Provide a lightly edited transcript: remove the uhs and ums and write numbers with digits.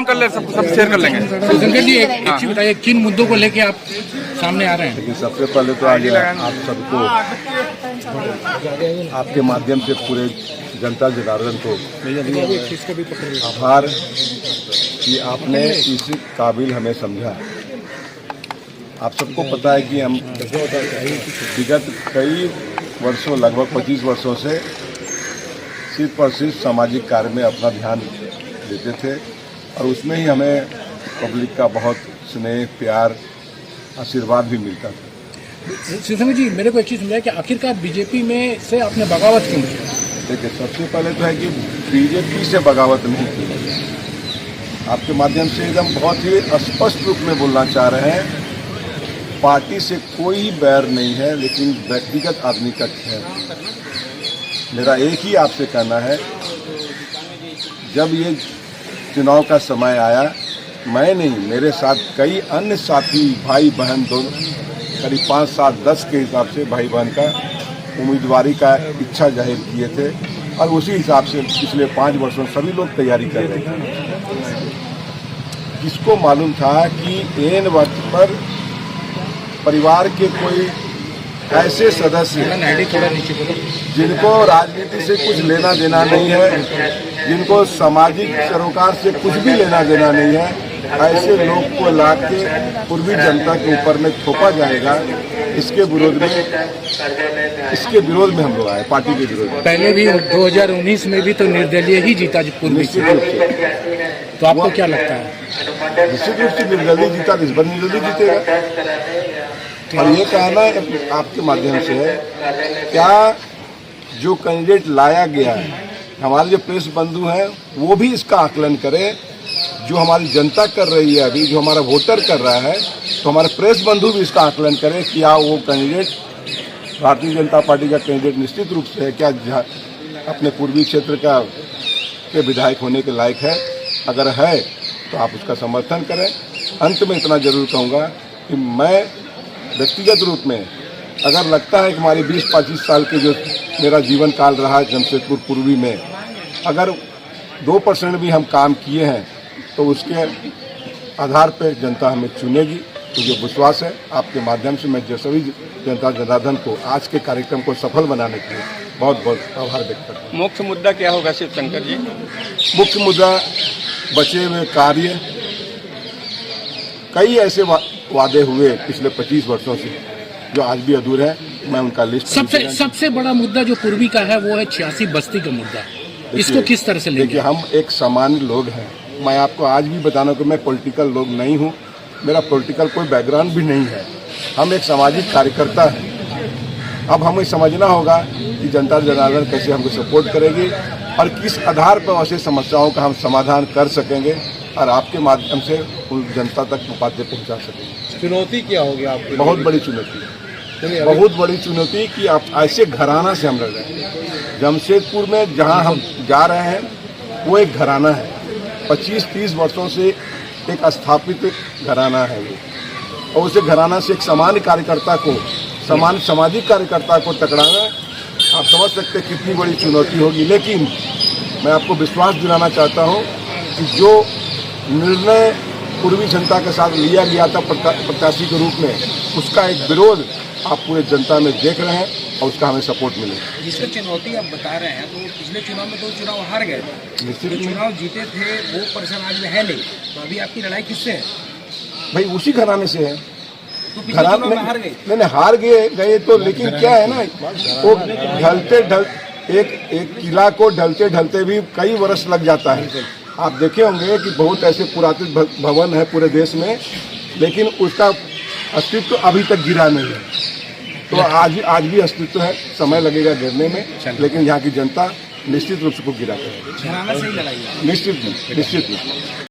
हम कर ले सब शेयर कर लेंगे। शंकर जी एक चीज बताइए, किन मुद्दों को लेके आप सामने आ रहे हैं? लेकिन सबसे पहले तो आज आप सबको आपके माध्यम से पूरे जनता जनार्दन को आभार कि आपने इस काबिल हमें समझा। आप सबको पता है कि हम विगत कई वर्षों लगभग 25 वर्षों से सिर्फ और सिर्फ सामाजिक कार्य में अपना ध्यान देते थे और उसमें ही हमें पब्लिक का बहुत स्नेह प्यार आशीर्वाद भी मिलता था। शंकर जी मेरे को एक चीज़ समझाया कि आखिरकार बीजेपी में से आपने बगावत क्यों की? देखिए, सबसे पहले तो है कि बीजेपी से बगावत नहीं की। आपके माध्यम से एकदम बहुत ही स्पष्ट रूप में बोलना चाह रहे हैं, पार्टी से कोई बैर नहीं है, लेकिन व्यक्तिगत आदमी का है। मेरा एक ही आपसे कहना है, जब ये चुनाव का समय आया, मैं नहीं, मेरे साथ कई अन्य साथी भाई बहन दोनों करीब 5, 7, 10 के हिसाब से भाई बहन का उम्मीदवारी का इच्छा जाहिर किए थे और उसी हिसाब से पिछले 5 वर्षों सभी लोग तैयारी कर रहे थे। किसको मालूम था कि एन वक्त पर परिवार के कोई ऐसे सदस्य जिनको राजनीति से कुछ लेना देना नहीं है, जिनको सामाजिक सरोकार से कुछ भी लेना देना नहीं है, ऐसे लोग को लाके पूर्वी जनता के ऊपर में थोपा जाएगा, इसके विरोध में हम लोग आए, पार्टी के विरोध में। पहले भी 2019 में भी तो निर्दलीय ही जीता पूर्वी। निश्चित रूप से। तो आपको क्या लगता है? निश्चित रूप से निर्दलीय जीता, इस बार निर्दलीय जीतेगा। और ये कहना आपके माध्यम से है, क्या जो कैंडिडेट लाया गया है, हमारे जो प्रेस बंधु हैं वो भी इसका आकलन करें, जो हमारी जनता कर रही है अभी, जो हमारा वोटर कर रहा है, तो हमारे प्रेस बंधु भी इसका आकलन करें, क्या वो कैंडिडेट भारतीय जनता पार्टी का कैंडिडेट निश्चित रूप से है, क्या अपने पूर्वी क्षेत्र के विधायक होने के लायक है। अगर है तो आप उसका समर्थन करें। अंत में इतना जरूर कहूँगा कि मैं व्यक्तिगत रूप में, अगर लगता है कि हमारी 20-25 साल के जो मेरा जीवन काल रहा है जमशेदपुर पूर्वी में, अगर 2% भी हम काम किए हैं तो उसके आधार पर जनता हमें चुनेगी। मुझे विश्वास है। आपके माध्यम से मैं सभी जनता जनार्दन को आज के कार्यक्रम को सफल बनाने के लिए बहुत बहुत आभार व्यक्त करता हूँ। मुख्य मुद्दा क्या होगा शिव शंकर जी? मुख्य मुद्दा बचे हुए कार्य, कई ऐसे वादे हुए पिछले 25 वर्षों से जो आज भी अधूरे हैं, मैं उनका लिस्ट सबसे बड़ा मुद्दा जो पूर्वी का है वो है 86 बस्ती का मुद्दा। इसको किस तरह से लेंगे? देखिए, हम एक सामान्य लोग हैं। मैं आपको आज भी बताना कि मैं पॉलिटिकल लोग नहीं हूँ, मेरा पॉलिटिकल कोई बैकग्राउंड भी नहीं है। हम एक सामाजिक कार्यकर्ता हैं। अब हमें समझना होगा कि जनता जनार्दन कैसे हमको सपोर्ट करेगी और किस आधार पर ऐसे समस्याओं का हम समाधान कर सकेंगे और आपके माध्यम से उन जनता तक बातें पहुंचा सकेंगे। चुनौती क्या होगी आपकी? बहुत बड़ी चुनौती, बहुत बड़ी चुनौती कि आप ऐसे घराना से हम लड़ रहे हैं। जमशेदपुर में जहां हम जा रहे हैं वो एक घराना है, 25-30 वर्षों से एक स्थापित घराना है वो, और उसे घराना से एक सामान्य कार्यकर्ता को, सामाजिक कार्यकर्ता को टकराना, आप समझ सकते हैं कितनी बड़ी चुनौती होगी। लेकिन मैं आपको विश्वास दिलाना चाहता हूं कि जो निर्णय पूर्वी जनता के साथ लिया गया था प्रत्याशी के रूप में, उसका एक विरोध आप पूरे जनता में देख रहे हैं और उसका हमें सपोर्ट मिलेगा। जिसको चुनौती आप बता रहे हैं, तो पिछले चुनाव में 2 चुनाव हार गए, जो चुनाव जीते थे वो पर्सन आज में है नहीं, तो अभी आपकी लड़ाई किससे है? भाई उसी घराने से है। तो पिछले चुनाव में हार गए? नहीं, हार गए तो, लेकिन क्या है ना, वो एक किला को ढलते भी कई वर्ष लग जाता है। आप देखे होंगे कि बहुत ऐसे पुरातन भवन है पूरे देश में, लेकिन उसका अस्तित्व अभी तक गिरा नहीं है। तो आज भी अस्तित्व है, समय लगेगा गिरने में, लेकिन यहाँ की जनता निश्चित रूप से को गिरा करेगी। घराना से ही लड़ाई है। निश्चित नहीं।